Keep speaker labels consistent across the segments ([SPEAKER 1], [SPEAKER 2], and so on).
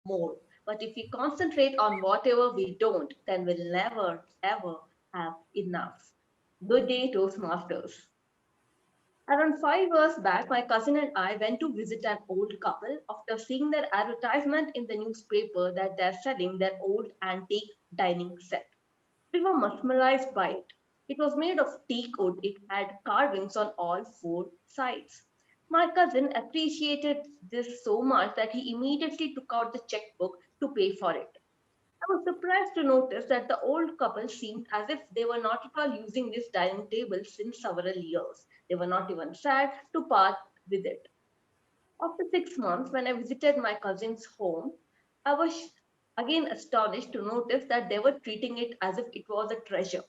[SPEAKER 1] more. But if we concentrate on whatever we don't, then we'll never, ever have enough. Good day, Toastmasters. Around 5 years back, my cousin and I went to visit an old couple after seeing their advertisement in the newspaper that they're selling their old antique dining set. We were mesmerized by it. It was made of teak wood. It had carvings on all four sides. My cousin appreciated this so much that he immediately took out the checkbook to pay for it. I was surprised to notice that the old couple seemed as if they were not at all using this dining table since several years. They were not even sad to part with it. After 6 months, when I visited my cousin's home, I was again astonished to notice that they were treating it as if it was a treasure.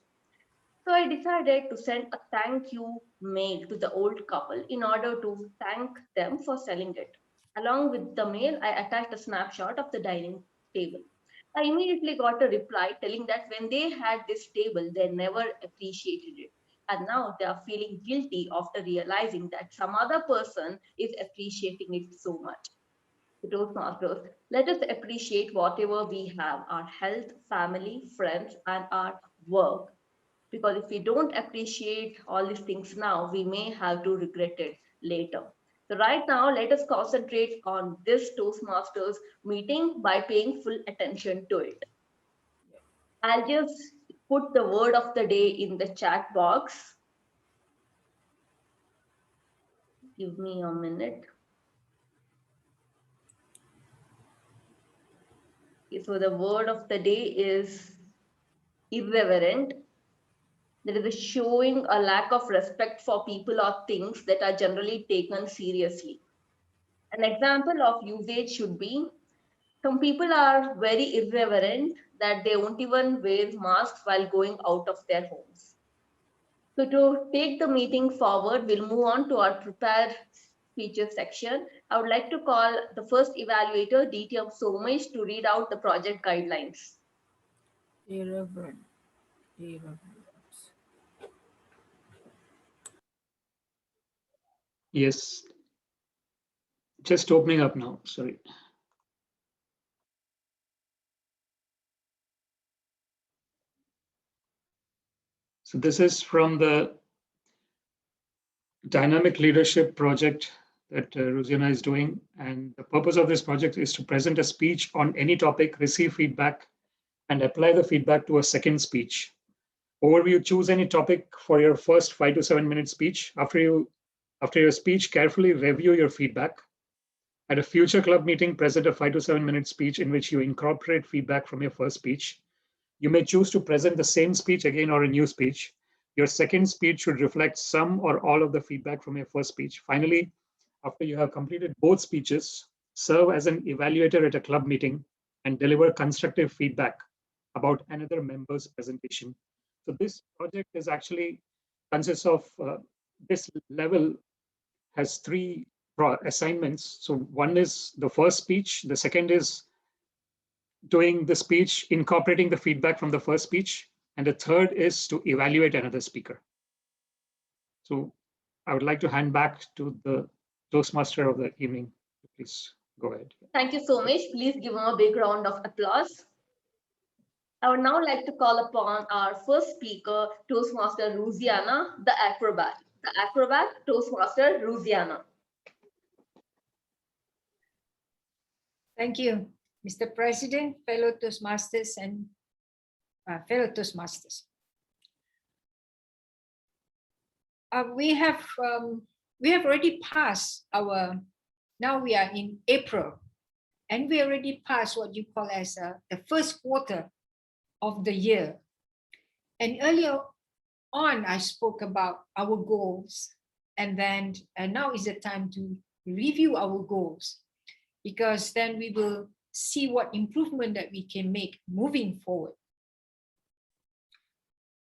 [SPEAKER 1] So I decided to send a thank you mail to the old couple in order to thank them for selling it. Along with the mail, I attached a snapshot of the dining table. I immediately got a reply telling that when they had this table, they never appreciated it. And now they are feeling guilty after realizing that some other person is appreciating it so much. To Toastmasters, let us appreciate whatever we have, our health, family, friends, and our work, because if we don't appreciate all these things now, we may have to regret it later. So right now, let us concentrate on this Toastmasters meeting by paying full attention to it. I'll just put the word of the day in the chat box. Give me a minute. Okay, so the word of the day is irreverent. There is a showing a lack of respect for people or things that are generally taken seriously. An example of usage should be, some people are very irreverent that they won't even wear masks while going out of their homes. So to take the meeting forward, we'll move on to our prepared speeches section. I would like to call the first evaluator, DTM Somesh, to read out the project guidelines.
[SPEAKER 2] Irreverent.
[SPEAKER 3] Yes, just opening up now. Sorry. So this is from the dynamic leadership project that Ruziana is doing. And the purpose of this project is to present a speech on any topic, receive feedback, and apply the feedback to a second speech. Overview: choose any topic for your first 5 to 7 minute speech. After your speech, carefully review your feedback. At a future club meeting, present a 5 to 7 minute speech in which you incorporate feedback from your first speech. You may choose to present the same speech again or a new speech. Your second speech should reflect some or all of the feedback from your first speech. Finally, after you have completed both speeches, serve as an evaluator at a club meeting and deliver constructive feedback about another member's presentation. So this project is actually consists of this level has three assignments. So one is the first speech, the second is doing the speech, incorporating the feedback from the first speech, and the third is to evaluate another speaker. So I would like to hand back to the Toastmaster of the evening. Please go ahead.
[SPEAKER 1] Thank you so much. Please give him a big round of applause. I would now like to call upon our first speaker, Toastmaster Ruziana, the acrobat. The acrobat, Toastmaster Ruziana.
[SPEAKER 2] Thank you, Mr. President, fellow Toastmasters and fellow Toastmasters. We have already passed our, now we are in April, and we already passed what you call as the first quarter of the year. And earlier on, I spoke about our goals, and then now is the time to review our goals, because then we will see what improvement that we can make moving forward.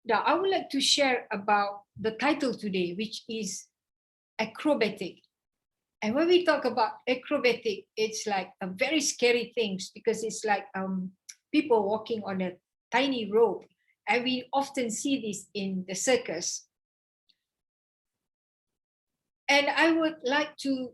[SPEAKER 2] Now, I would like to share about the title today, which is acrobatic. And when we talk about acrobatic, it's like a very scary thing, because it's like people walking on a tiny rope. And we often see this in the circus. And I would like to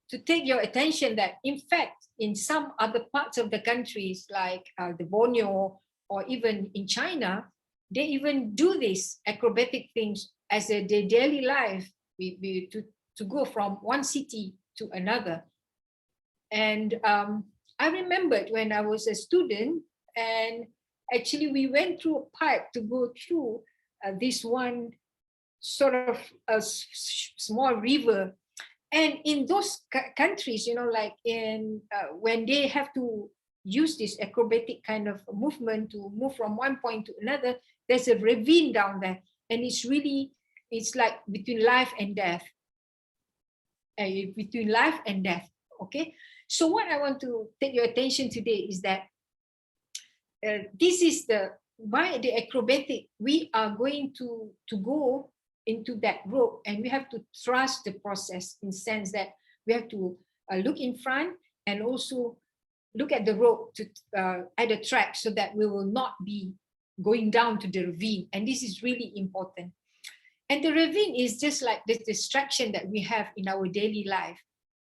[SPEAKER 2] to take your attention that, in fact, in some other parts of the countries, like the Borneo or even in China, they even do these acrobatic things as their daily life, to go from one city to another. And I remembered when I was a student, and actually we went through a pipe to go through this one sort of a small river. And in those countries, you know, like in when they have to use this acrobatic kind of movement to move from one point to another, there's a ravine down there, and it's like between life and death. Between life and death. Okay. So what I want to take your attention today is that this is by the acrobatic, we are going to go into that rope, and we have to trust the process, in the sense that we have to look in front and also look at the rope at the track, so that we will not be going down to the ravine. And this is really important. And the ravine is just like the distraction that we have in our daily life.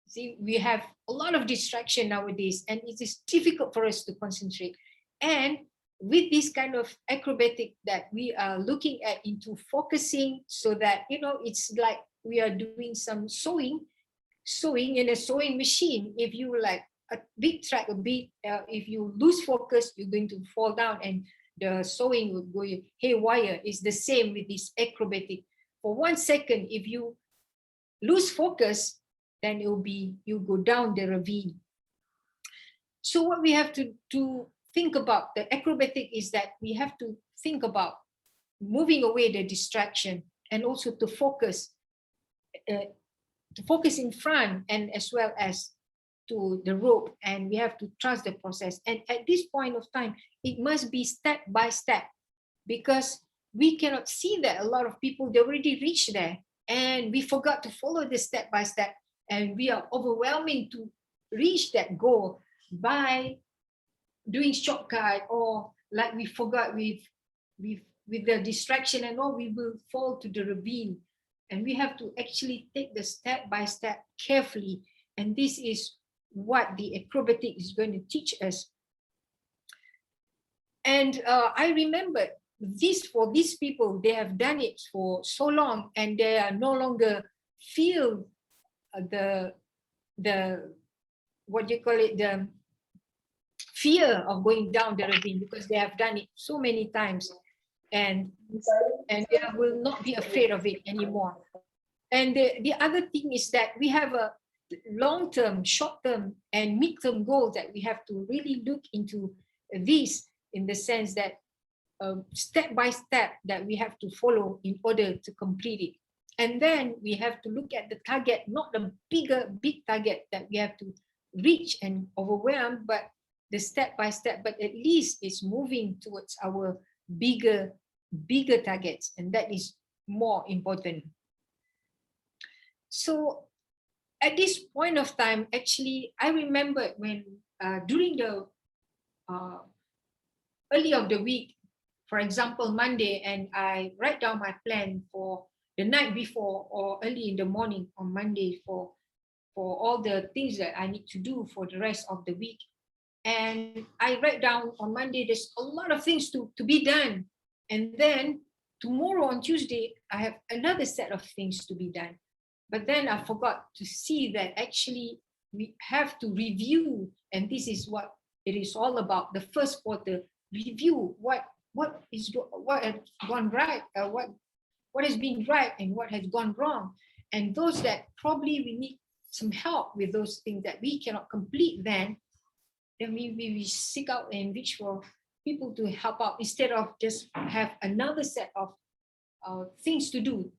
[SPEAKER 2] See, we have a lot of distraction nowadays, and it is difficult for us to concentrate. And with this kind of acrobatic that we are looking at into focusing, so that, you know, it's like we are doing some sewing in a sewing machine. If you like a big track, if you lose focus, you're going to fall down and the sewing would go haywire. It's the same with this acrobatic. For 1 second, if you lose focus, then you go down the ravine. So what we have to think about the acrobatic is that we have to think about moving away the distraction, and also to focus in front, and as well as to the rope. And we have to trust the process. And at this point of time, it must be step by step, because we cannot see that a lot of people, they already reached there, and we forgot to follow the step by step, and we are overwhelming to reach that goal by doing shortcut, or like we forgot with the distraction and all, we will fall to the ravine. And we have to actually take the step by step carefully. And this is what the acrobatic is going to teach us. And I remember for these people, they have done it for so long, and they are no longer feel the what you call it, the fear of going down the ravine, because they have done it so many times, and they will not be afraid of it anymore. And the other thing is that we have a long-term, short-term, and mid-term goal that we have to really look into this, in the sense that step by step that we have to follow in order to complete it. And then we have to look at the target, not the big target that we have to reach and overwhelm, but the step by step, but at least it's moving towards our bigger targets, and that is more important. So at this point of time, actually, I remember when during the early of the week, for example, Monday, and I write down my plan for the night before or early in the morning on Monday for all the things that I need to do for the rest of the week. And I write down on Monday, there's a lot of things to be done. And then tomorrow on Tuesday, I have another set of things to be done. But then I forgot to see that actually we have to review, and this is what it is all about. The first quarter review, what has gone right, what has been right, and what has gone wrong. And those that probably we need some help with those things that we cannot complete, then we seek out and reach for people to help out, instead of just have another set of things to do,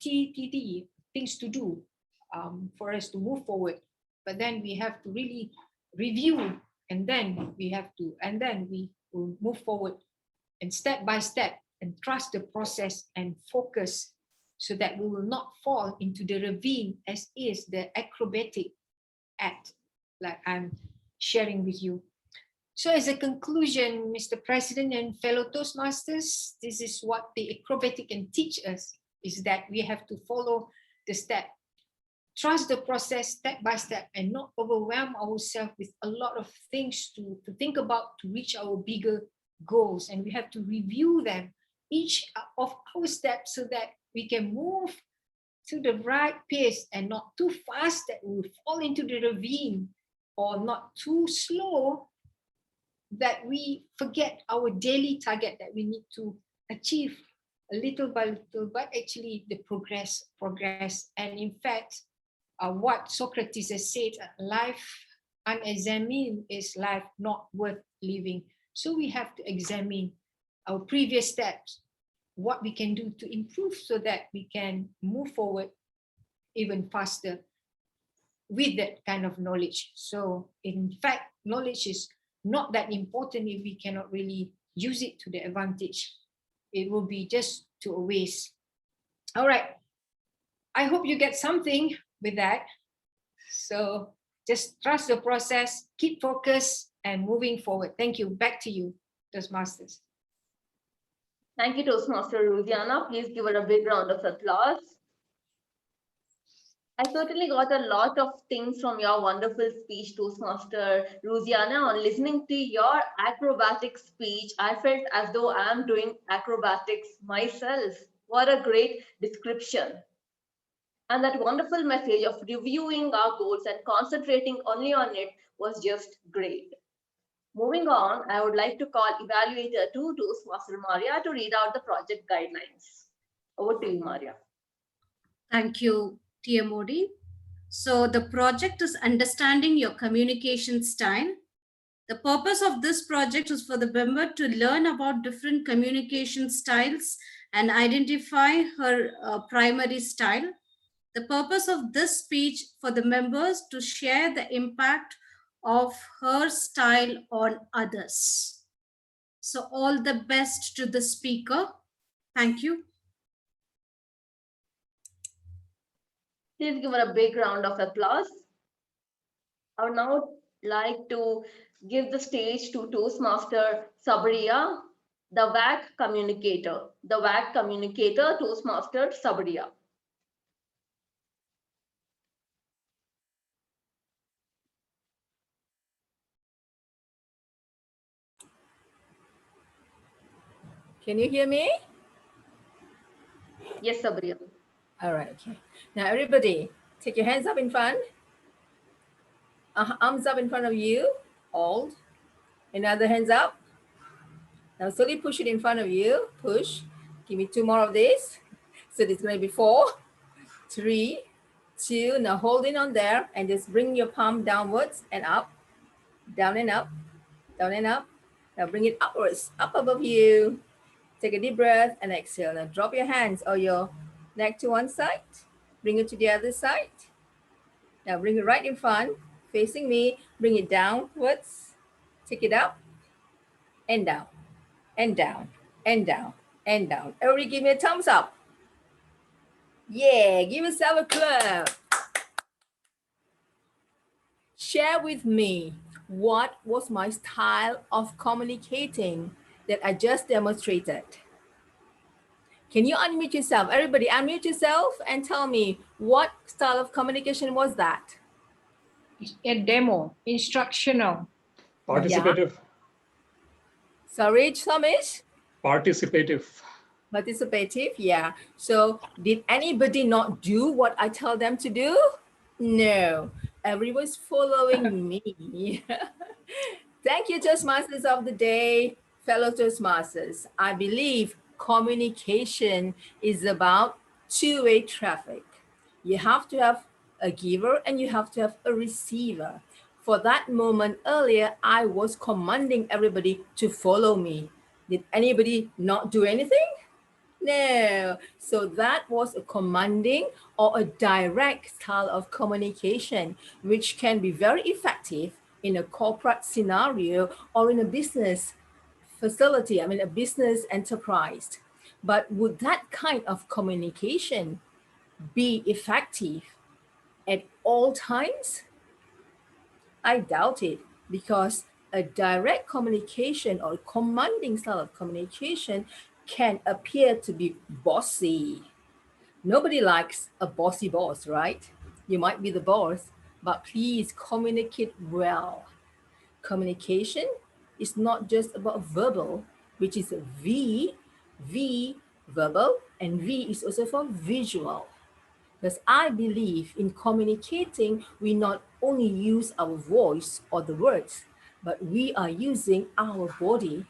[SPEAKER 2] things to do for us to move forward. But then we have to really review, and then we will move forward, and step by step, and trust the process and focus, so that we will not fall into the ravine, as is the acrobatic act, like I'm sharing with you. So as a conclusion, Mr. President and fellow Toastmasters, this is what the acrobatic can teach us, is that we have to follow the step, trust the process step by step and not overwhelm ourselves with a lot of things to think about to reach our bigger goals. And we have to review them, each of our steps, so that we can move to the right pace and not too fast that we will fall into the ravine, or not too slow that we forget our daily target that we need to achieve little by little, but actually the progress. And in fact, what Socrates has said, life unexamined is life not worth living. So we have to examine our previous steps, what we can do to improve so that we can move forward even faster with that kind of knowledge. So in fact, knowledge is not that important if we cannot really use it to the advantage. It will be just to a waste. All right. I hope you get something with that. So just trust the process, keep focused, and moving forward. Thank you. Back to you, Toastmasters.
[SPEAKER 1] Thank you, Toastmaster Ruziana. Please give her a big round of applause. I certainly got a lot of things from your wonderful speech, Toastmaster Ruziana. On listening to your acrobatic speech, I felt as though I'm doing acrobatics myself. What a great description. And that wonderful message of reviewing our goals and concentrating only on it was just great. Moving on, I would like to call Evaluator 2, Toastmaster Maria, to read out the project guidelines. Over to you, Maria.
[SPEAKER 4] Thank you, TMOD. So the project is understanding your communication style. The purpose of this project is for the member to learn about different communication styles and identify her primary style. The purpose of this speech for the members to share the impact of her style on others. So all the best to the speaker. Thank you.
[SPEAKER 1] Please give her a big round of applause. I would now like to give the stage to Toastmaster Sabriya, the WAC communicator. The WAC communicator, Toastmaster Sabriya.
[SPEAKER 5] Can you hear me?
[SPEAKER 1] Yes, Sabriya.
[SPEAKER 5] All right, okay. Now everybody, take your hands up in front. Arms up in front of you, hold. Another hands up. Now slowly push it in front of you, push. Give me 2 more of this. So it's gonna be 4, 3, 2. Now hold it on there and just bring your palm downwards and up, down and up, down and up. Now bring it upwards, up above you. Take a deep breath and exhale. Now drop your hands or your neck to one side. Bring it to the other side. Now bring it right in front, facing me. Bring it downwards. Take it up and down, and down, and down, and down. Everybody give me a thumbs up. Yeah, give yourself a clap. Share with me what was my style of communicating that I just demonstrated. Can you unmute yourself? Everybody unmute yourself and tell me what style of communication was that?
[SPEAKER 2] A demo, instructional.
[SPEAKER 3] Participative.
[SPEAKER 5] Sorry, Thomas?
[SPEAKER 3] Participative.
[SPEAKER 5] Participative, yeah. So did anybody not do what I tell them to do? No, everyone's following me. Thank you, Toastmasters of the day, fellow Toastmasters. I believe communication is about two-way traffic. You have to have a giver and you have to have a receiver. For that moment earlier, I was commanding everybody to follow me. Did anybody not do anything? No. So that was a commanding or a direct style of communication, which can be very effective in a corporate scenario or in a business facility, a business enterprise. But would that kind of communication be effective at all times? I doubt it, because a direct communication or commanding style of communication can appear to be bossy. Nobody likes a bossy boss, right? You might be the boss, but please communicate well. Communication is not just about verbal, which is V, verbal, and V is also for visual. Because I believe in communicating, we not only use our voice or the words, but we are using our body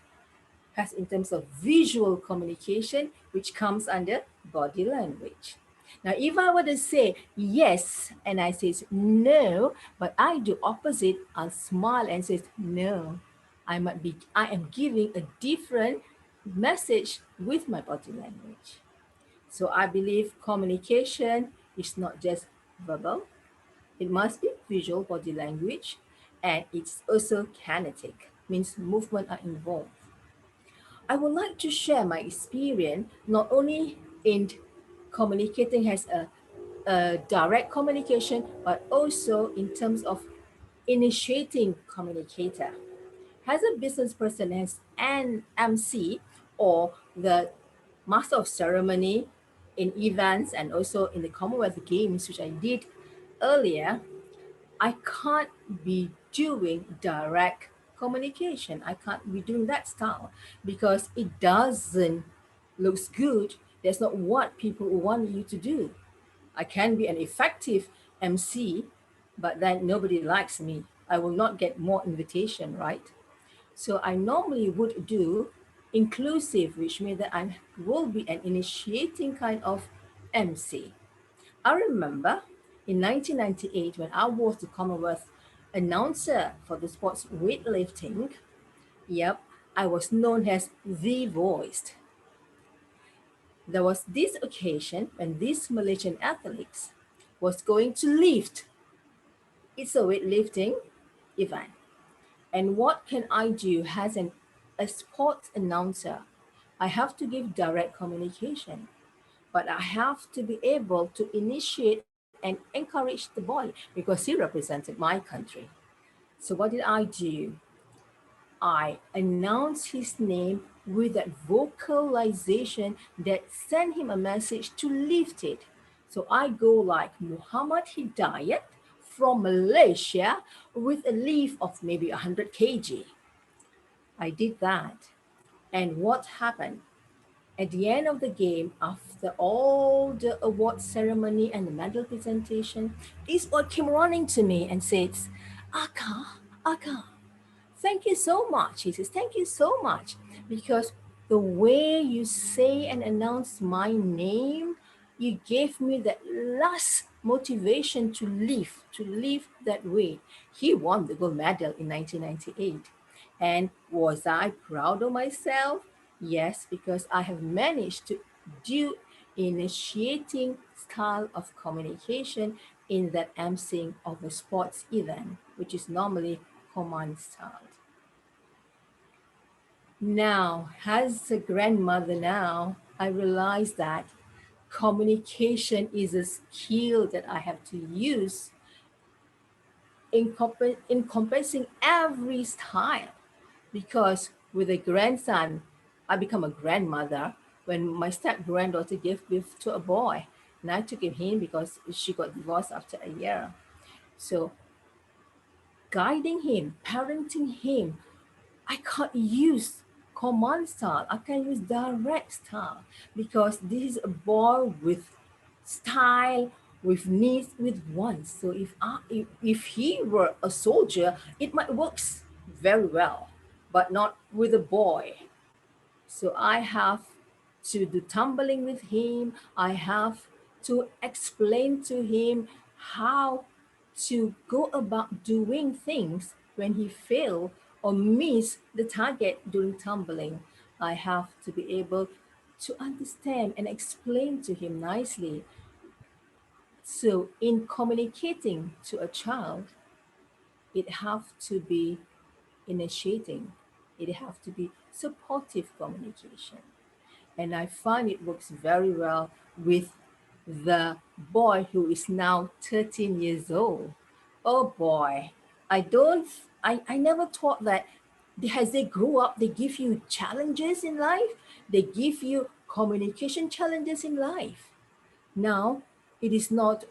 [SPEAKER 5] as in terms of visual communication, which comes under body language. Now, if I were to say yes and I say no, but I do opposite, I'll smile and say no. I am giving a different message with my body language. So I believe communication is not just verbal, it must be visual body language, and it's also kinetic, means movement are involved. I would like to share my experience not only in communicating as a direct communication, but also in terms of initiating communicator. As a business person, as an MC or the master of ceremony in events and also in the Commonwealth Games, which I did earlier, I can't be doing direct communication. I can't be doing that style because it doesn't looks good. That's not what people want you to do. I can be an effective MC, but then nobody likes me. I will not get more invitation, right? So I normally would do inclusive, which means that I will be an initiating kind of MC. I remember in 1998 when I was the Commonwealth announcer for the sports weightlifting, yep, I was known as the voice. There was this occasion when this Malaysian athletes was going to lift. It's a weightlifting event. And what can I do as a sports announcer? I have to give direct communication, but I have to be able to initiate and encourage the boy because he represented my country. So what did I do? I announced his name with that vocalization that sent him a message to lift it. So I go like Muhammad Hidayat from Malaysia with a lift of maybe 100 kg. I did that. And what happened? At the end of the game, after all the award ceremony and the medal presentation, this boy came running to me and says, Aka, thank you so much. He says, thank you so much. Because the way you say and announce my name, you gave me that last motivation to live that way. He won the gold medal in 1998. And was I proud of myself? Yes, because I have managed to do initiating style of communication in that emceeing of a sports event, which is normally command style. Now, as a grandmother now, I realize that communication is a skill that I have to use encompassing every style. Because with a grandson, I become a grandmother when my step granddaughter gave birth to a boy. And I took him because she got divorced after a year. So guiding him, parenting him, I can't use command style. I can use direct style because this is a boy with style, with needs, with wants. So if he were a soldier, it might work very well, but not with a boy. So I have to do tumbling with him. I have to explain to him how to go about doing things when he fail or miss the target during tumbling. I have to be able to understand and explain to him nicely. So in communicating to a child, it have to be initiating. It have to be supportive communication. And I find it works very well with the boy who is now 13 years old. Oh boy, I never thought that as they grow up, they give you challenges in life. They give you communication challenges in life. Now, it is not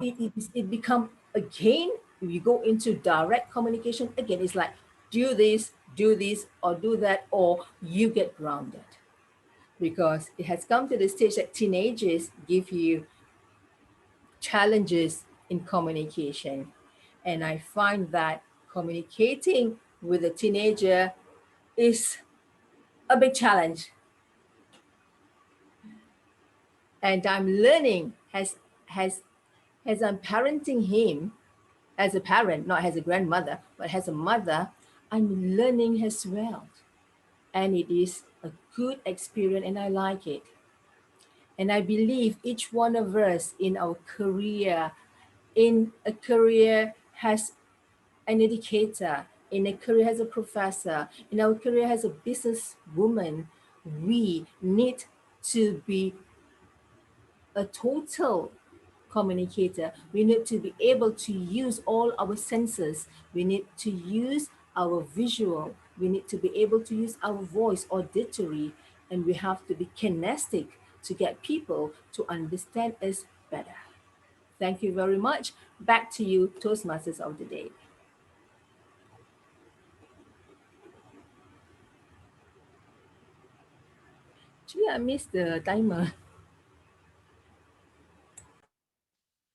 [SPEAKER 5] it become again, if you go into direct communication, again, it's like do this, or do that, or you get grounded. Because it has come to the stage that teenagers give you challenges in communication. And I find that communicating with a teenager is a big challenge. And I'm learning as I'm parenting him, as a parent, not as a grandmother, but as a mother, I'm learning as well. And it is a good experience and I like it. And I believe each one of us in our career, has an educator, in a career has a professor, in our career has a businesswoman. We need to be a total communicator. We need to be able to use all our senses. We need to use our visual. We need to be able to use our voice auditory, and we have to be kinesthetic to get people to understand us better. Thank you very much. Back to you, Toastmasters of the day. Actually, I missed the timer.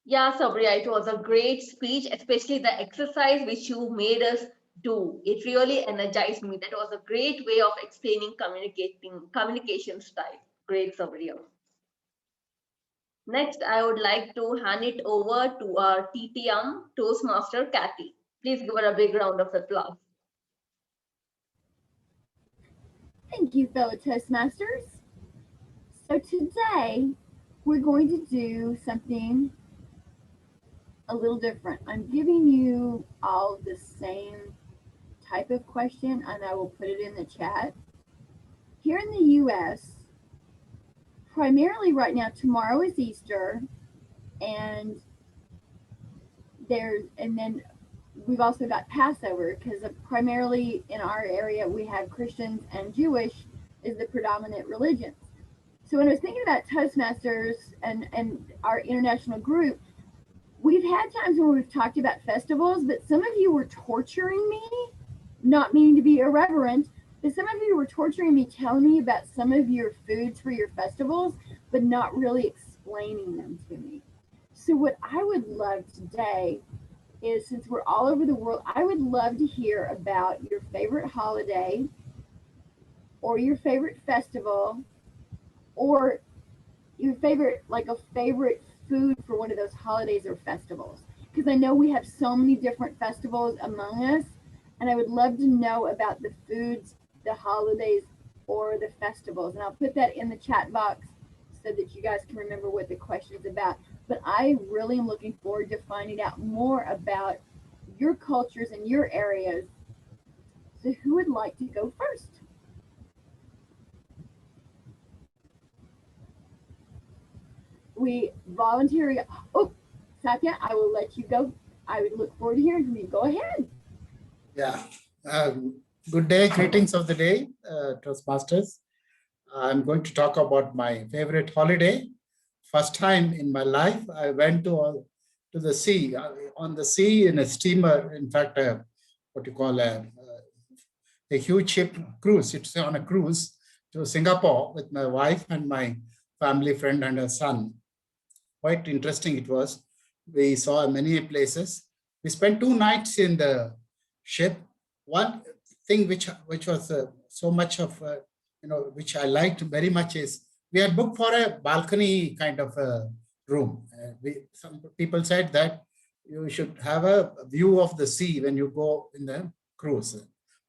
[SPEAKER 1] Yeah, Sabria, it was a great speech, especially the exercise which you made us do. It really energized me. That was a great way of explaining communication style. Great, Sabria. Next, I would like to hand it over to our TTM Toastmaster, Kathy. Please give her a big round of applause.
[SPEAKER 6] Thank you, fellow Toastmasters. So today, we're going to do something a little different. I'm giving you all the same type of question, and I will put it in the chat. Here in the US, primarily right now, tomorrow is Easter, and then we've also got Passover, because primarily in our area we have Christians and Jewish is the predominant religions. So when I was thinking about Toastmasters and our international group, we've had times when we've talked about festivals, but some of you were torturing me, not meaning to be irreverent, but some of you were torturing me, telling me about some of your foods for your festivals, but not really explaining them to me. So what I would love today is, since we're all over the world, I would love to hear about your favorite holiday or your favorite festival or your favorite, like a favorite food for one of those holidays or festivals. Because I know we have so many different festivals among us, and I would love to know about the foods, the holidays, or the festivals. And I'll put that in the chat box so that you guys can remember what the question is about. But I really am looking forward to finding out more about your cultures and your areas. So who would like to go first? We voluntarily, oh, Satya, I will let you go. I would look forward to hearing from you. Go ahead.
[SPEAKER 7] Yeah. Good day. Greetings of the day, Toastmasters. I'm going to talk about my favorite holiday. First time in my life, I went to the sea, on the sea in a steamer. In fact, what you call a huge ship cruise. It's on a cruise to Singapore with my wife and my family friend and her son. Quite interesting it was. We saw many places. We spent 2 nights in the ship. One thing which was so much of which I liked very much is we had booked for a balcony kind of a room. Some people said that you should have a view of the sea when you go in the cruise.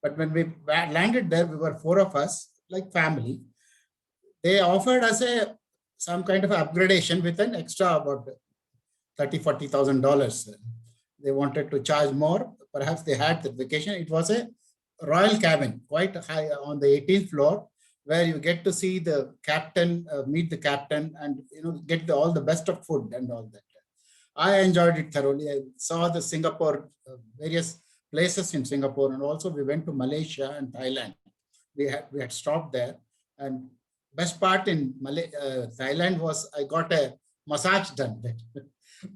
[SPEAKER 7] But when we landed there, we were 4 of us, like family. They offered us some kind of upgradation with an extra about $30,000-$40,000. They wanted to charge more. Perhaps they had the vacation. It was a royal cabin, quite high on the 18th floor, where you get to see the captain, meet the captain, and get all the best of food and all that. I enjoyed it thoroughly. I saw the Singapore, various places in Singapore, and also we went to Malaysia and Thailand. We had stopped there, and best part in Thailand was I got a massage done.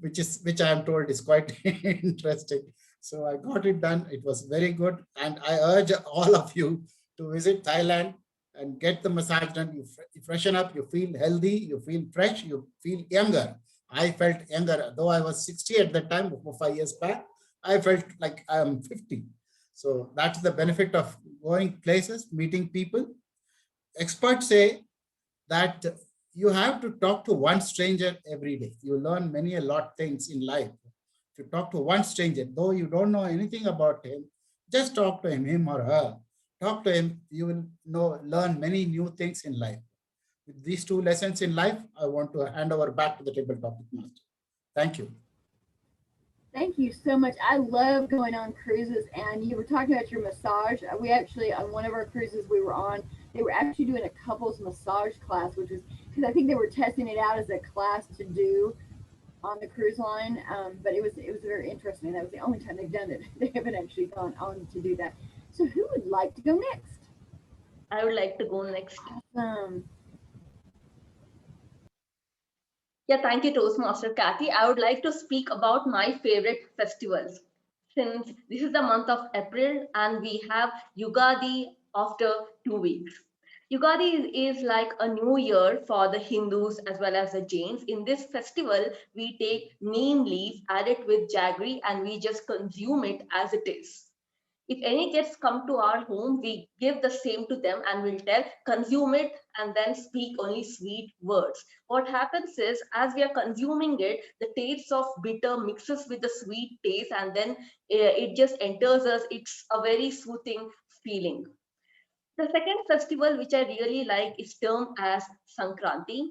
[SPEAKER 7] which I am told is quite interesting. So I got it done. It was very good. And I urge all of you to visit Thailand and get the massage done. You freshen up, you feel healthy, you feel fresh, you feel younger. I felt younger, though I was 60 at that time, 5 years back. I felt like I am 50. So that's the benefit of going places, meeting people. Experts say that you have to talk to one stranger every day. You learn many a lot things in life. If you talk to one stranger, though you don't know anything about him, just talk to him or her. Talk to him, you will learn many new things in life. With these two lessons in life, I want to hand over back to the table topic master. Thank you.
[SPEAKER 6] Thank you so much. I love going on cruises, and you were talking about your massage. We actually, on one of our cruises we were on, they were actually doing a couples massage class, which was because I think they were testing it out as a class to do on the cruise line. But it was very interesting. That was the only time they've done it. They haven't actually gone on to do that. So who would like to go next?
[SPEAKER 1] I would like to go next. Yeah, thank you, Toastmaster Kathy. I would like to speak about my favorite festivals. Since this is the month of April and we have Yugadi after 2 weeks. Yugadi is like a new year for the Hindus as well as the Jains. In this festival, we take neem leaf, add it with jaggery, and we just consume it as it is. If any guests come to our home, we give the same to them and we'll tell, consume it and then speak only sweet words. What happens is, as we are consuming it, the taste of bitter mixes with the sweet taste and then it just enters us. It's a very soothing feeling. The second festival which I really like is termed as Sankranti.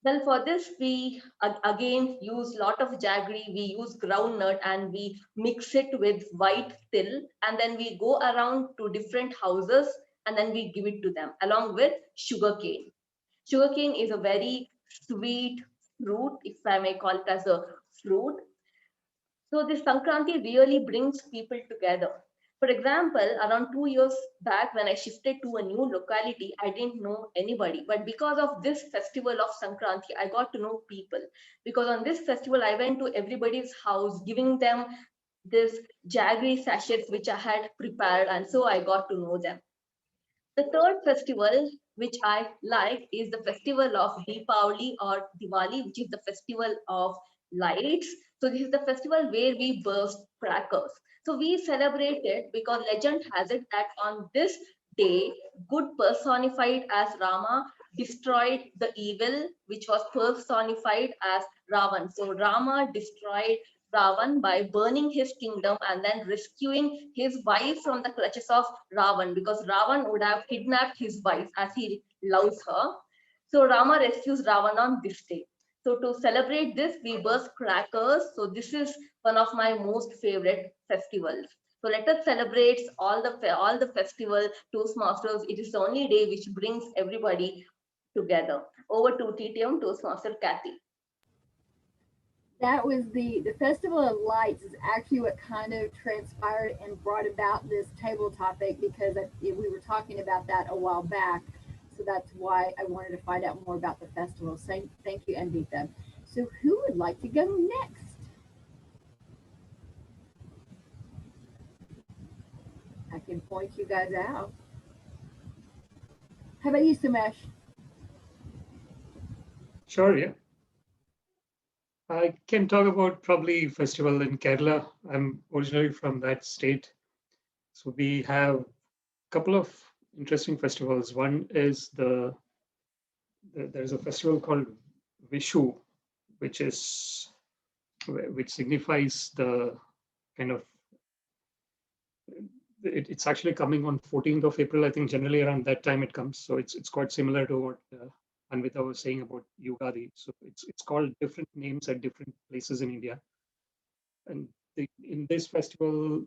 [SPEAKER 1] Well, for this, we again use lot of jaggery, we use groundnut and we mix it with white till, and then we go around to different houses and then we give it to them along with sugarcane. Sugarcane is a very sweet fruit, if I may call it as a fruit. So this Sankranti really brings people together. For example, around 2 years back, when I shifted to a new locality, I didn't know anybody. But because of this festival of Sankranti, I got to know people. Because on this festival, I went to everybody's house, giving them this jaggery sachets which I had prepared, and so I got to know them. The third festival which I like is the festival of Deepavali or Diwali, which is the festival of lights. So this is the festival where we burst crackers. So we celebrate it because legend has it that on this day, good personified as Rama destroyed the evil, which was personified as Ravan. So Rama destroyed Ravan by burning his kingdom and then rescuing his wife from the clutches of Ravan, because Ravan would have kidnapped his wife as he loves her. So Rama rescues Ravan on this day. So to celebrate this, we burst crackers. So this is one of my most favorite festivals. So let us celebrate all the festival Toastmasters. It is the only day which brings everybody together. Over to TTM Toastmaster Kathy.
[SPEAKER 6] That was the Festival of Lights is actually what kind of transpired and brought about this table topic, because we were talking about that a while back. So that's why I wanted to find out more about the festival. So thank you, Anvita. So who would like to go next? I can point you guys out. How about you, Sumesh?
[SPEAKER 3] Sure, yeah. I can talk about probably festival in Kerala. I'm originally from that state. So we have a couple of interesting festivals. One is there's a festival called Vishu, which signifies the kind of, it's actually coming on 14th of April. I think generally around that time it comes. So it's quite similar to what Anvita was saying about Yugadi. So it's called different names at different places in India. And in this festival,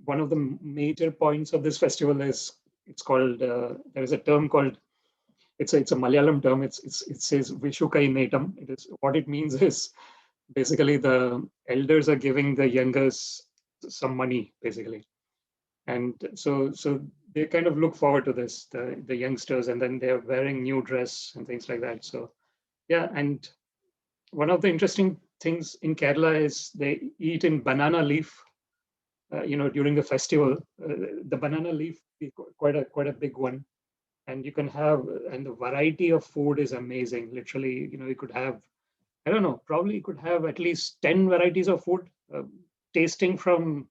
[SPEAKER 3] one of the major points of this festival is it's called, there is a term called, it's a Malayalam term. It says Vishukai Netam. It is, what it means is basically the elders are giving the youngers some money, basically. And so they kind of look forward to this, the youngsters, and then they're wearing new dress and things like that. So yeah, and one of the interesting things in Kerala is they eat in banana leaf, during the festival. The banana leaf is quite a big one. And you can have, and the variety of food is amazing. Literally, you could have, I don't know, probably you could have at least 10 varieties of food, tasting from,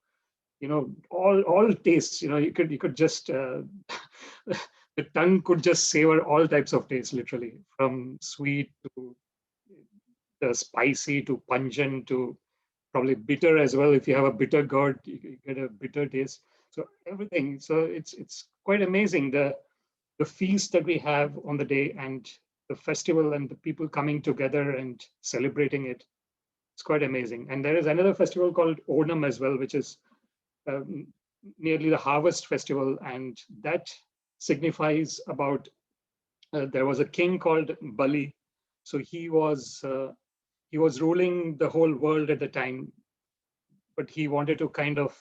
[SPEAKER 3] all tastes. You could just, the tongue could just savor all types of tastes, literally, from sweet to the spicy to pungent to probably bitter as well. If you have a bitter gourd, you get a bitter taste. So everything. So it's quite amazing. The feast that we have on the day and the festival and the people coming together and celebrating it. It's quite amazing. And there is another festival called Onam as well, which is nearly the harvest festival. And that signifies about, there was a king called Bali. So he was ruling the whole world at the time, but he wanted to kind of,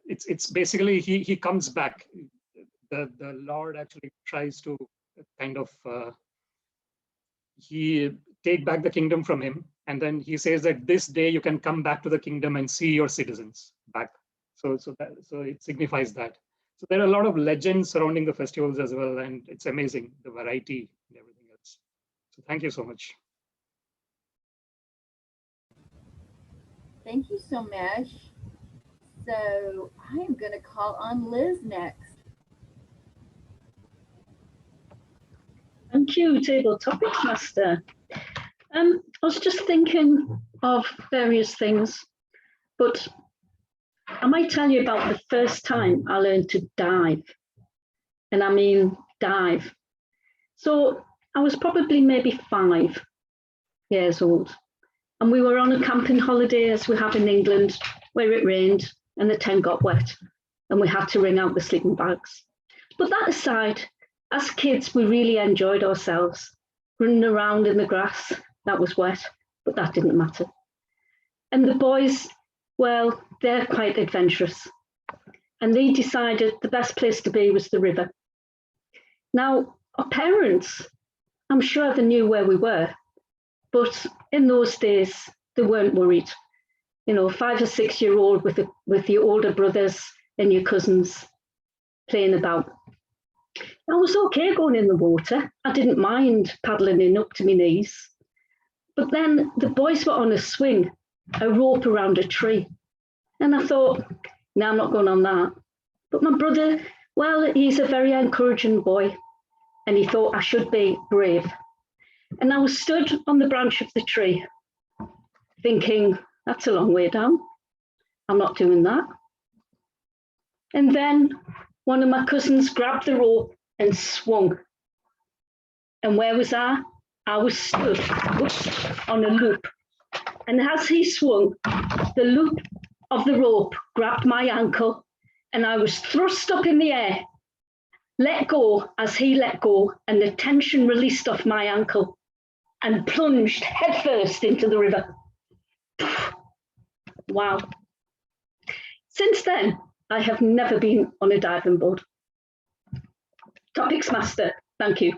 [SPEAKER 3] it's basically, he comes back. The Lord actually tries to kind of he take back the kingdom from him, and then he says that this day you can come back to the kingdom and see your citizens back. So it signifies that. So there are a lot of legends surrounding the festivals as well, and it's amazing the variety and everything else. So thank you so much.
[SPEAKER 6] Thank you, Somesh. So I am going to call on Liz next.
[SPEAKER 8] Thank you, Table Topics Master. I was just thinking of various things, but I might tell you about the first time I learned to dive. And I mean dive. So I was probably maybe 5 years old. And we were on a camping holiday, as we have in England, where it rained and the tent got wet and we had to wring out the sleeping bags. But that aside, as kids, we really enjoyed ourselves, running around in the grass that was wet, but that didn't matter. And the boys, well, they're quite adventurous. And they decided the best place to be was the river. Now, our parents, I'm sure they knew where we were, but in those days, they weren't worried. 5 or 6 year old with your older brothers and your cousins playing about. I was okay going in the water. I didn't mind paddling in up to my knees. But then the boys were on a swing, a rope around a tree. And I thought, no, I'm not going on that. But my brother, well, he's a very encouraging boy. And he thought I should be brave. And I was stood on the branch of the tree, thinking, that's a long way down. I'm not doing that. And then one of my cousins grabbed the rope and swung. And where was I? I was stood on a loop. And as he swung, the loop of the rope grabbed my ankle and I was thrust up in the air, let go as he let go, and the tension released off my ankle and plunged headfirst into the river. Wow. Since then, I have never been on a diving board. Topics Master, thank you.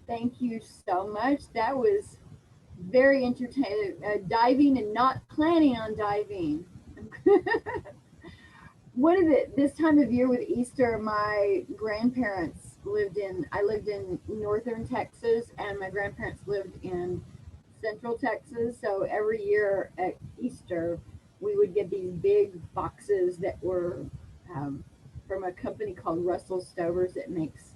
[SPEAKER 6] Thank you so much. That was very entertaining. Diving and not planning on diving. This time of year with Easter, my grandparents I lived in northern Texas and my grandparents lived in central Texas. So every year at Easter, we would get these big boxes that were from a company called Russell Stover's that makes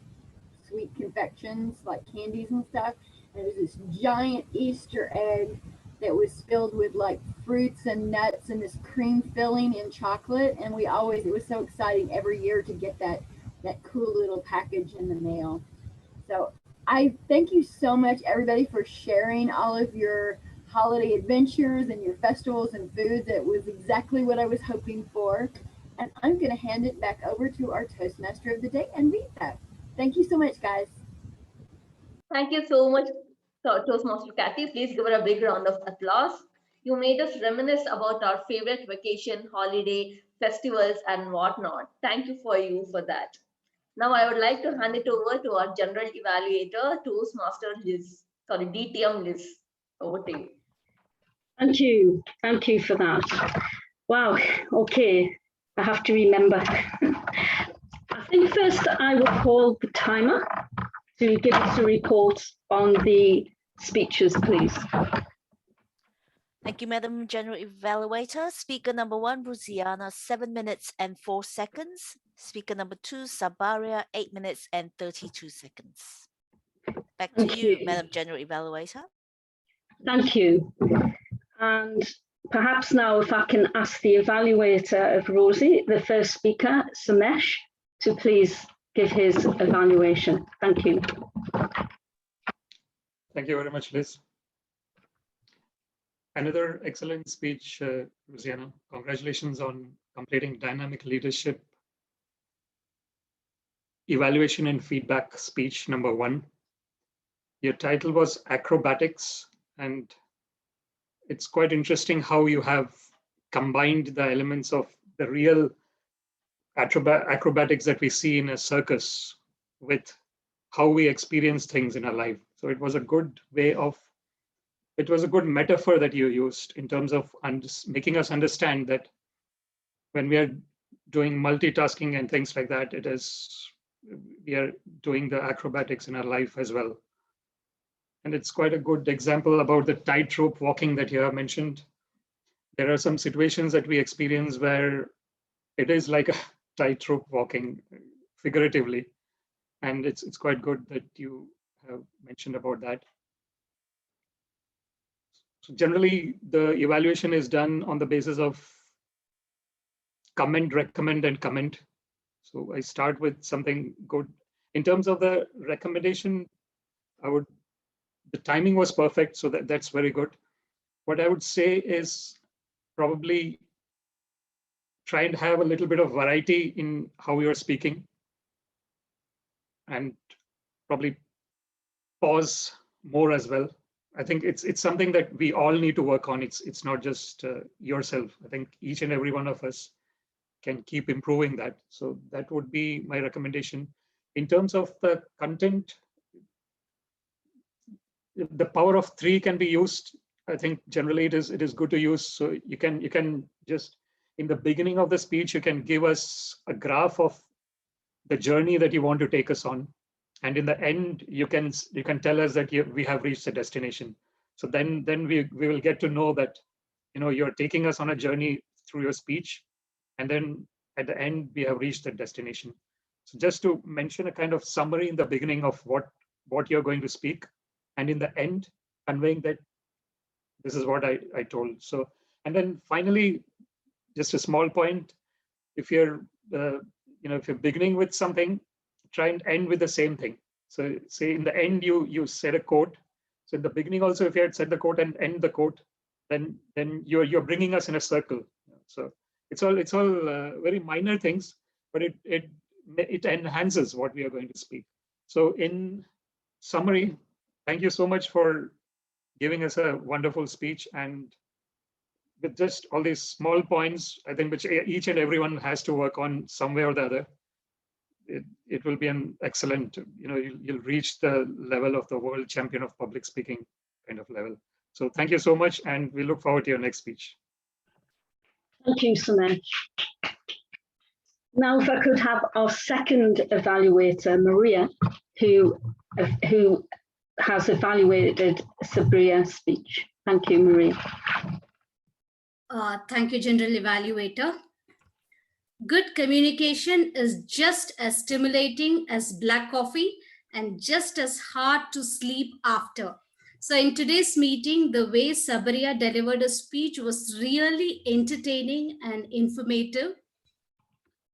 [SPEAKER 6] sweet confections like candies and stuff. And it was this giant Easter egg that was filled with like fruits and nuts and this cream filling in chocolate. And it was so exciting every year to get that cool little package in the mail. So I thank you so much, everybody, for sharing all of your holiday adventures and your festivals and foods. It was exactly what I was hoping for. And I'm going to hand it back over to our Toastmaster of the day, Anvita. Thank you so much, guys.
[SPEAKER 1] Thank you so much, Toastmaster Kathy. Please give her a big round of applause. You made us reminisce about our favorite vacation, holiday, festivals, and whatnot. Thank you for that. Now I would like to hand it over to our general evaluator, Toastmaster Liz. Sorry, DTM Liz. Over to you.
[SPEAKER 8] Thank you. Thank you for that. Wow. Okay. I have to remember. I think first I will call the timer to give us a report on the speeches, please.
[SPEAKER 9] Thank you, Madam General Evaluator. Speaker number 1, Ruziana, 7 minutes and 4 seconds. Speaker number 2, Sabaria, 8 minutes and 32 seconds. Back to you, Madam General Evaluator.
[SPEAKER 8] Thank you. And perhaps now if I can ask the evaluator of Rosie, the first speaker, Samesh, to please give his evaluation. Thank you.
[SPEAKER 3] Thank you very much, Liz. Another excellent speech, Ruziana. Congratulations on completing dynamic leadership evaluation and feedback speech number 1. Your title was Acrobatics, and it's quite interesting how you have combined the elements of the real acrobatics that we see in a circus with how we experience things in our life. So it was a good way of, it was a good metaphor that you used in terms of making us understand that when we are doing multitasking and things like that, it is, we are doing the acrobatics in our life as well. And it's quite a good example about the tightrope walking that you have mentioned. There are some situations that we experience where it is like a tightrope walking figuratively. And it's quite good that you have mentioned about that. So generally, the evaluation is done on the basis of comment, recommend, and comment. So I start with something good. In terms of the recommendation, the timing was perfect, so that's very good. What I would say is probably try and have a little bit of variety in how you're speaking, and probably pause more as well. I think it's something that we all need to work on. It's not just yourself. I think each and every one of us can keep improving that. So that would be my recommendation. In terms of the content, the power of 3 can be used. I think generally it is good to use. So you can just, in the beginning of the speech, you can give us a graph of the journey that you want to take us on. And in the end, you can tell us that we have reached a destination. So then we will get to know that, you know, you're taking us on a journey through your speech. And then at the end, we have reached the destination. So just to mention a kind of summary in the beginning of what you're going to speak, and in the end, conveying that this is what I told. So, and then finally, just a small point, if you're if you're beginning with something, try and end with the same thing. So say in the end, you said a quote. So in the beginning also, if you had said the quote and end the quote, then you're bringing us in a circle. So it's all very minor things, but it enhances what we are going to speak. So in summary, thank you so much for giving us a wonderful speech, and with just all these small points, I think which each and everyone has to work on some way or the other, it will be an excellent, you'll reach the level of the world champion of public speaking kind of level. So thank you so much, and we look forward to your next speech.
[SPEAKER 8] Thank you, Samesh. Now, if I could have our second evaluator, Maria, who has evaluated Sabria's speech. Thank you, Maria.
[SPEAKER 4] Thank you, General Evaluator. Good communication is just as stimulating as black coffee and just as hard to sleep after. So in today's meeting, the way Sabaria delivered a speech was really entertaining and informative.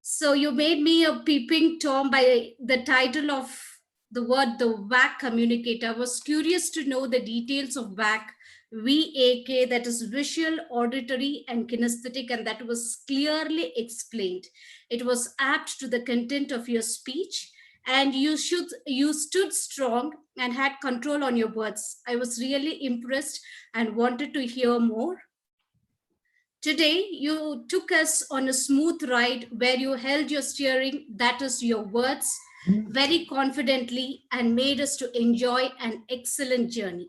[SPEAKER 4] So you made me a peeping Tom by the title of the word, the WAC communicator. I was curious to know the details of WAC, VAK, that is visual, auditory, and kinesthetic, and that was clearly explained. It was apt to the content of your speech, and you stood strong and had control on your words. I was really impressed and wanted to hear more. Today, you took us on a smooth ride where you held your steering, that is your words, very confidently and made us to enjoy an excellent journey.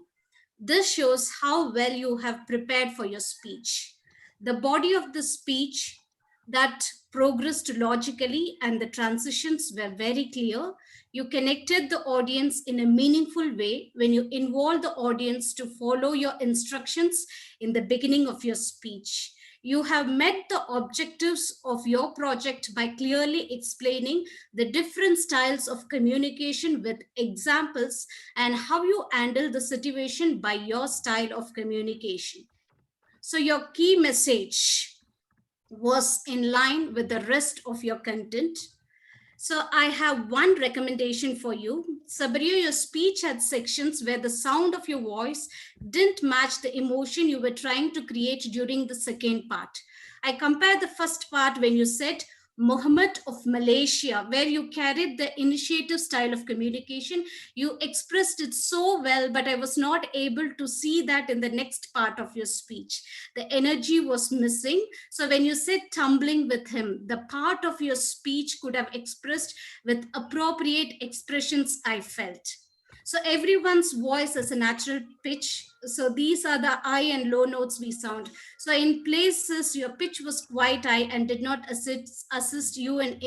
[SPEAKER 4] This shows how well you have prepared for your speech. The body of the speech that progressed logically and the transitions were very clear. You connected the audience in a meaningful way when you involved the audience to follow your instructions in the beginning of your speech. You have met the objectives of your project by clearly explaining the different styles of communication with examples and how you handle the situation by your style of communication. So your key message was in line with the rest of your content. So I have one recommendation for you. Sabaria, your speech had sections where the sound of your voice didn't match the emotion you were trying to create during the second part. I compared the first part when you said Muhammad of Malaysia, where you carried the initiative style of communication. You expressed it so well, but I was not able to see that in the next part of your speech. The energy was missing. So when you said tumbling with him, the part of your speech could have expressed with appropriate expressions, I felt. So everyone's voice is a natural pitch. So these are the high and low notes we sound. So in places, your pitch was quite high and did not assist you in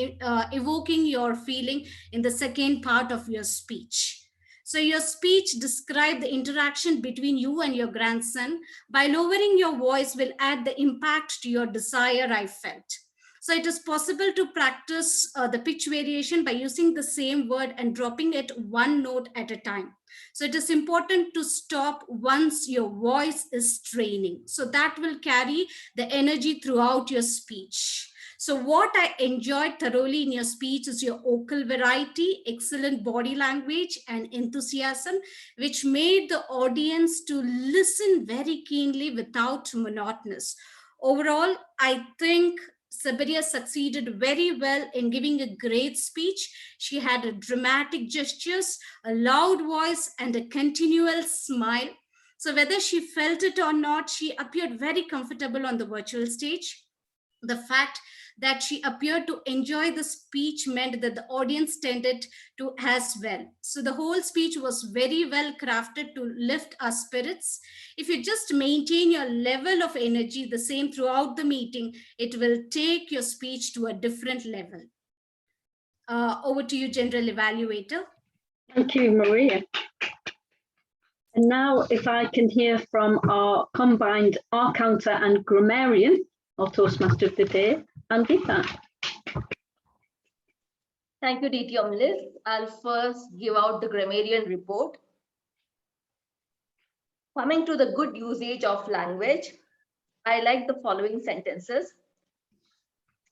[SPEAKER 4] evoking your feeling in the second part of your speech. So your speech described the interaction between you and your grandson. By lowering your voice will add the impact to your desire, I felt. So it is possible to practice the pitch variation by using the same word and dropping it one note at a time. So it is important to stop once your voice is straining. So that will carry the energy throughout your speech. So what I enjoyed thoroughly in your speech is your vocal variety, excellent body language and enthusiasm, which made the audience to listen very keenly without monotonous. Overall, I think Sabaria succeeded very well in giving a great speech. She had a dramatic gestures, a loud voice, and a continual smile. So whether she felt it or not, she appeared very comfortable on the virtual stage. The fact that she appeared to enjoy the speech meant that the audience tended to as well. So the whole speech was very well crafted to lift our spirits. If you just maintain your level of energy the same throughout the meeting, it will take your speech to a different level. Over to you, General Evaluator.
[SPEAKER 8] Thank you, Maria. And now if I can hear from our combined R counter and grammarian, our Toastmaster of the day, Andita.
[SPEAKER 1] Thank you, DT Omlis. I'll first give out the grammarian report. Coming to the good usage of language, I like the following sentences.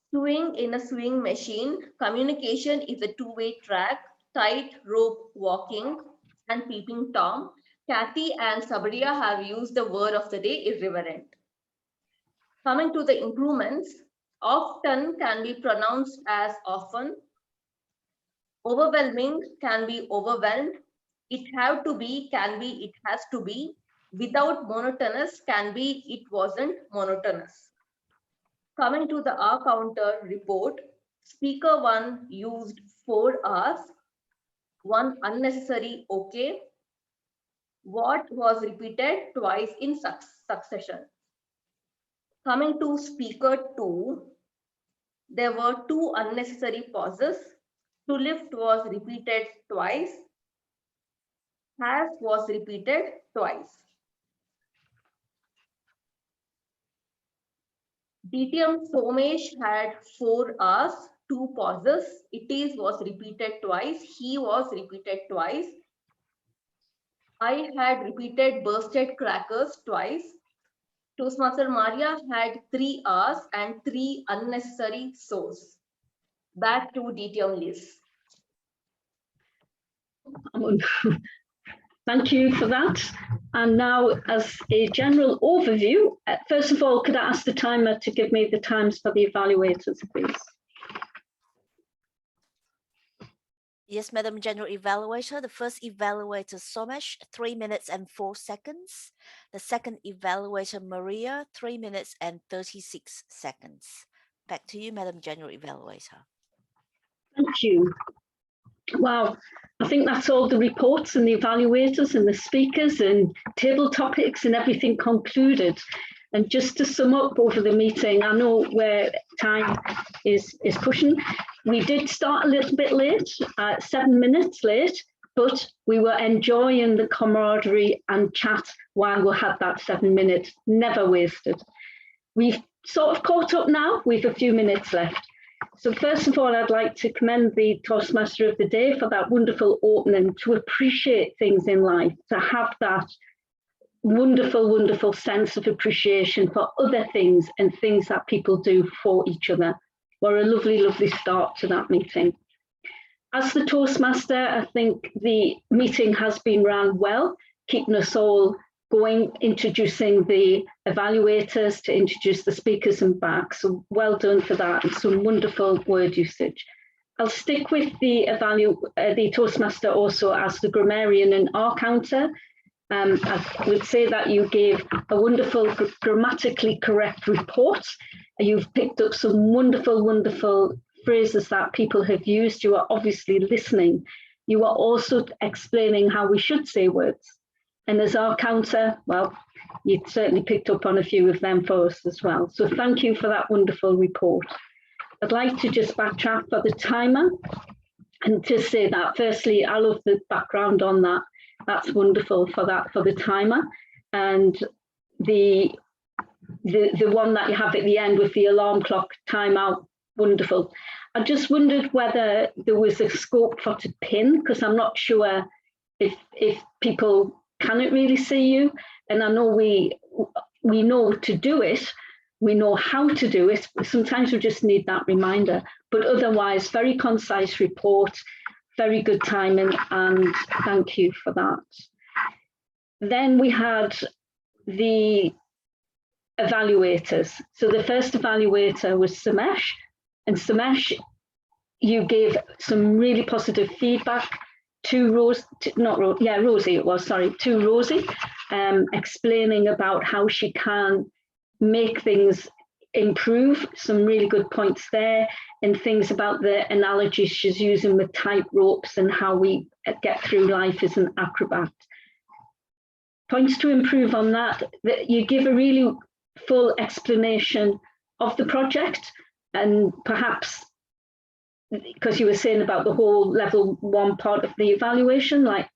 [SPEAKER 1] Swing in a swing machine, communication is a two-way track, tight rope walking, and peeping Tom. Kathy and Sabaria have used the word of the day, irreverent. Coming to the improvements, often can be pronounced as often. Overwhelming can be overwhelmed. It have to be can be it has to be. Without monotonous can be it wasn't monotonous. Coming to the R counter report, speaker 1 used 4 R's, 1 unnecessary okay. What was repeated twice in succession. Coming to speaker 2, there were 2 unnecessary pauses. To lift was repeated twice. Has was repeated twice. DTM Somesh had 4 R's, 2 pauses. It is was repeated twice. He was repeated twice. I had repeated bursted crackers twice. Toastmaster Maria had 3 R's and 3 unnecessary so's. Back to DTM Liz.
[SPEAKER 8] Thank you for that. And now, as a general overview, first of all, could I ask the timer to give me the times for the evaluators, please?
[SPEAKER 9] Yes, Madam General Evaluator. The first evaluator, Somesh, 3 minutes and 4 seconds. The second evaluator, Maria, 3 minutes and 36 seconds. Back to you, Madam General Evaluator.
[SPEAKER 8] Thank you. wow, I think that's all the reports and the evaluators and the speakers and table topics and everything concluded. And just to sum up over the meeting, I know where time is pushing. We did start a little bit late, 7 minutes late, but we were enjoying the camaraderie and chat while we had that 7 minutes, never wasted. We've sort of caught up now, we've a few minutes left. So first of all, I'd like to commend the Toastmaster of the Day for that wonderful opening, to appreciate things in life, to have that wonderful, wonderful sense of appreciation for other things and things that people do for each other. What a lovely, lovely start to that meeting. As the Toastmaster, I think the meeting has been run well, keeping us all going, introducing the evaluators, to introduce the speakers and back. So well done for that, and some wonderful word usage. I'll stick with the Toastmaster also as the grammarian and our counter. I would say that you gave a wonderful, grammatically correct report. You've picked up some wonderful, wonderful phrases that people have used. You are obviously listening. You are also explaining how we should say words. And as our counter, well, you certainly picked up on a few of them for us as well. So thank you for that wonderful report. I'd like to just backtrack for the timer and just say that, firstly, I love the background on that. That's wonderful for that, for the timer. And the one that you have at the end with the alarm clock timeout, wonderful. I just wondered whether there was a scope for to pin, because I'm not sure if people cannot really see you. And I know we know to do it, we know how to do it, but sometimes we just need that reminder. But otherwise, very concise report, very good timing, and thank you for that. Then we had the evaluators. So the first evaluator was Samesh, and Samesh, you gave some really positive feedback to Rosie, explaining about how she can make things improve, some really good points there, and things about the analogies she's using with tight ropes and how we get through life as an acrobat. Points to improve on that you give a really full explanation of the project, and perhaps because you were saying about the whole level 1 part of the evaluation, like,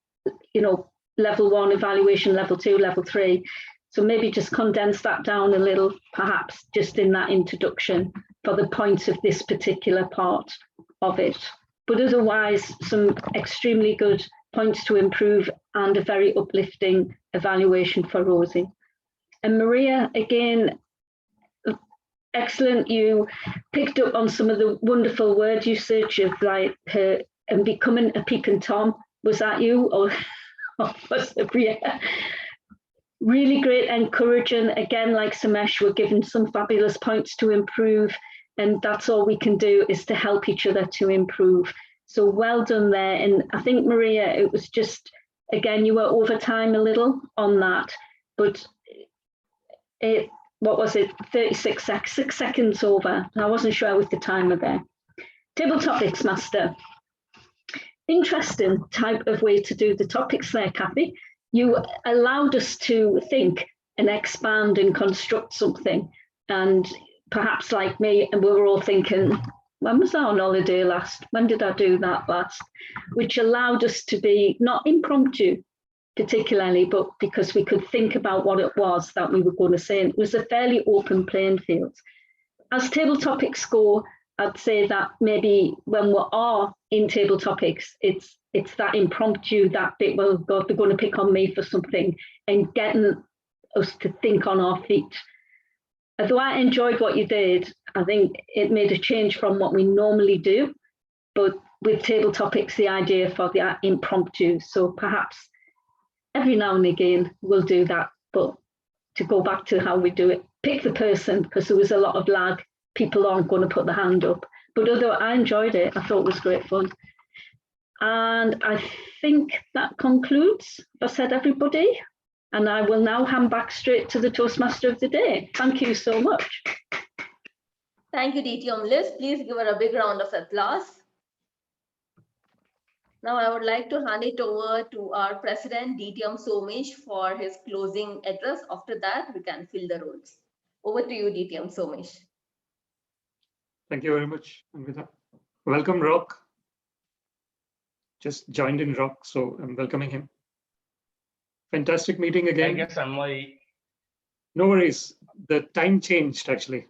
[SPEAKER 8] you know, level 1 evaluation, level 2, level 3. So maybe just condense that down a little, perhaps just in that introduction for the points of this particular part of it. But otherwise, some extremely good points to improve and a very uplifting evaluation for Rosie. And Maria, again, excellent. You picked up on some of the wonderful word usage of like her and becoming a peak and Tom. Was that you or was it Maria? Really great, encouraging. Again, like Samesh, we're given some fabulous points to improve, and that's all we can do is to help each other to improve. So well done there. And I think, Maria, it was just, again, you were over time a little on that, but what was it, 6 seconds over. I wasn't sure with the timer there. Table topics, Master. Interesting type of way to do the topics there, Kathy. You allowed us to think and expand and construct something. And perhaps like me, and we were all thinking, when was I on holiday last? When did I do that last? Which allowed us to be not impromptu particularly, but because we could think about what it was that we were going to say. And it was a fairly open playing field. As table topics go, I'd say that maybe when we are in table topics, it's that impromptu, that bit, well, God, they're going to pick on me for something, and getting us to think on our feet. Although I enjoyed what you did, I think it made a change from what we normally do. But with table topics, the idea for the impromptu. So perhaps every now and again we'll do that, but to go back to how we do it, pick the person, because there was a lot of lag. People aren't going to put the hand up. But although I enjoyed it, I thought it was great fun. And I think that concludes, I said everybody, and I will now hand back straight to the Toastmaster of the Day. Thank you so much.
[SPEAKER 1] Thank you, DTM Liz. Please give her a big round of applause. Now I would like to hand it over to our President DTM Somesh for his closing address. After that, we can fill the roles. Over to you, DTM Somesh.
[SPEAKER 3] Thank you very much, Anvita. Welcome, Rock. Just joined in Rock, so I'm welcoming him. Fantastic meeting
[SPEAKER 10] I
[SPEAKER 3] again.
[SPEAKER 10] guess I'm late.
[SPEAKER 3] No worries. The time changed, actually.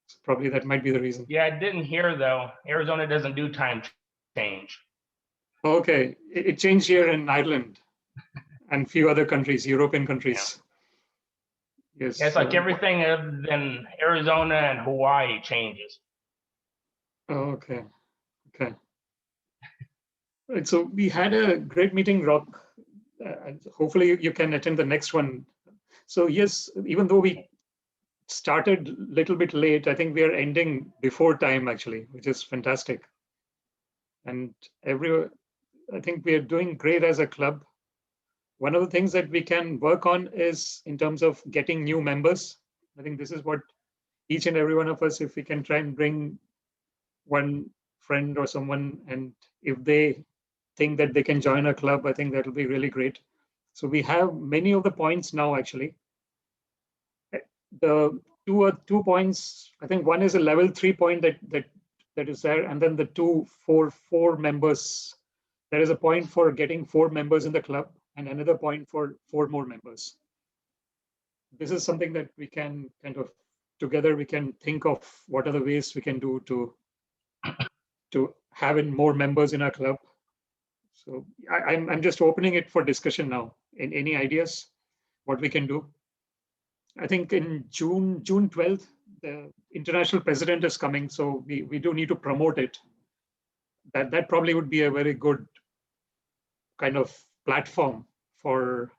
[SPEAKER 3] So probably that might be the reason.
[SPEAKER 10] Yeah, I didn't hear though. Arizona doesn't do time change.
[SPEAKER 3] Okay, it changed here in Ireland and few other countries, European countries. Yes.
[SPEAKER 10] Yeah, it's like everything other than Arizona and Hawaii changes.
[SPEAKER 3] Oh, okay. Okay. Right, so we had a great meeting, Rock. Hopefully you can attend the next one. So yes, even though we started a little bit late, I think we are ending before time actually, which is fantastic. And I think we are doing great as a club. One of the things that we can work on is in terms of getting new members. I think this is what each and every one of us, if we can try and bring one friend or someone, and if they think that they can join our club, I think that will be really great. So we have many of the points now actually. The two points, I think one is a level 3 point that is there, and then the two for 4 members. There is a point for getting 4 members in the club and another point for 4 more members. This is something that we can kind of together we can think of what are the ways we can do to have in more members in our club. So I'm just opening it for discussion now. In any ideas what we can do? I think in June 12th, the international president is coming, so we do need to promote it. That probably would be a very good kind of platform for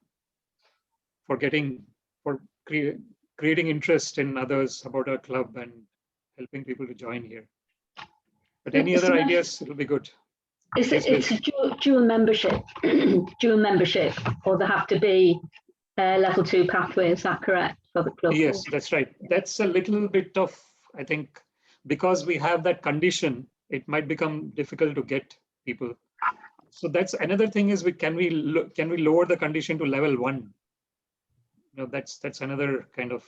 [SPEAKER 3] creating interest in others about our club and helping people to join here. But any other ideas, it'll be good.
[SPEAKER 8] It's a dual membership, dual membership, or there have to be level 2 pathway. Is that correct for the club?
[SPEAKER 3] Yes, that's right. That's a little bit of, I think, because we have that condition, it might become difficult to get people. So that's another thing is can we lower the condition to level 1? You know, that's another kind of.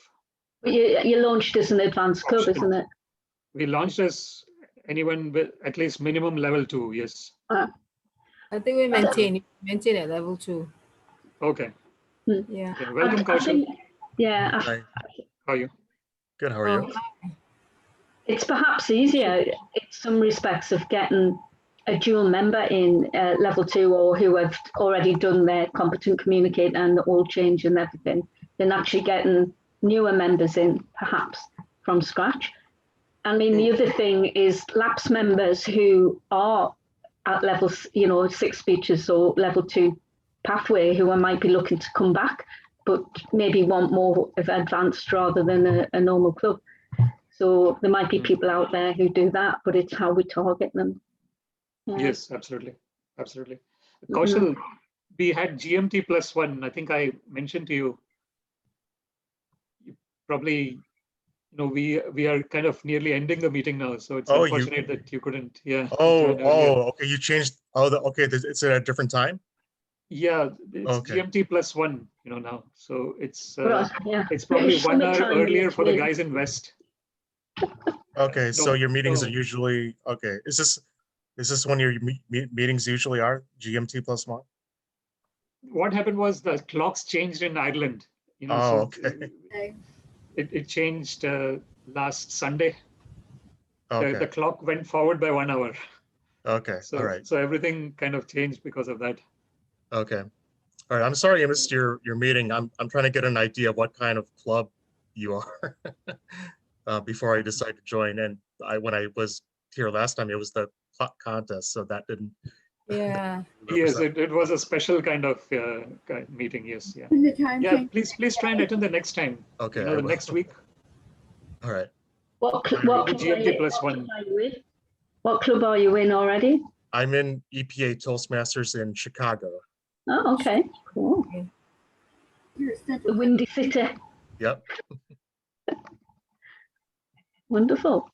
[SPEAKER 8] You launched as an advanced club, isn't it?
[SPEAKER 3] We launched as anyone with at least minimum level 2. Yes.
[SPEAKER 5] I think we maintain at level 2.
[SPEAKER 3] Okay.
[SPEAKER 5] Yeah.
[SPEAKER 3] Okay. Welcome, Kaushal.
[SPEAKER 8] Yeah.
[SPEAKER 11] Hi.
[SPEAKER 3] How are you?
[SPEAKER 11] Good. How are you?
[SPEAKER 8] It's perhaps easier in some respects of getting a dual member in level 2 or who have already done their competent communicate and all change and everything than actually getting newer members in perhaps from scratch. I mean, the other thing is lapsed members who are at level, 6 speeches or level 2 pathway who might be looking to come back, but maybe want more of advanced rather than a normal club. So there might be people out there who do that, but it's how we target them. Yeah.
[SPEAKER 3] Yes, absolutely. Absolutely. Kaushal, we had GMT +1. I think I mentioned to you, probably, we are kind of nearly ending the meeting now. So it's unfortunate that you couldn't. Yeah.
[SPEAKER 11] Okay. You changed. Okay. It's at a different time.
[SPEAKER 3] Yeah, it's GMT +1, now. So it's probably
[SPEAKER 8] British
[SPEAKER 3] 1 hour
[SPEAKER 8] Summer Time
[SPEAKER 3] earlier for the
[SPEAKER 8] is-
[SPEAKER 3] guys in West.
[SPEAKER 11] Okay. So your meetings
[SPEAKER 3] no.
[SPEAKER 11] are usually okay. Is this when your meetings usually are GMT +1?
[SPEAKER 3] What happened was the clocks changed in Ireland.
[SPEAKER 11] Okay.
[SPEAKER 3] It changed last Sunday.
[SPEAKER 11] Okay.
[SPEAKER 3] The clock went forward by 1 hour.
[SPEAKER 11] Okay.
[SPEAKER 3] So,
[SPEAKER 11] All right.
[SPEAKER 3] So everything kind of changed because of that.
[SPEAKER 11] Okay. All right. I'm sorry I missed your meeting. I'm trying to get an idea of what kind of club you are before I decide to join. And when I was here last time, it was the contest, so that didn't.
[SPEAKER 5] Yeah.
[SPEAKER 3] Yes, it was a special kind of meeting. Yes, yeah.
[SPEAKER 6] In the time
[SPEAKER 3] Yeah,
[SPEAKER 6] change.
[SPEAKER 3] please try and attend the next time.
[SPEAKER 11] Okay.
[SPEAKER 3] The next week.
[SPEAKER 11] All right.
[SPEAKER 8] What
[SPEAKER 3] The GMT +1.
[SPEAKER 8] What club are you in already?
[SPEAKER 11] I'm in EPA Toastmasters in Chicago.
[SPEAKER 8] Oh, okay, cool.
[SPEAKER 6] You're
[SPEAKER 8] The
[SPEAKER 6] central.
[SPEAKER 8] Windy City.
[SPEAKER 11] Yep.
[SPEAKER 8] Wonderful.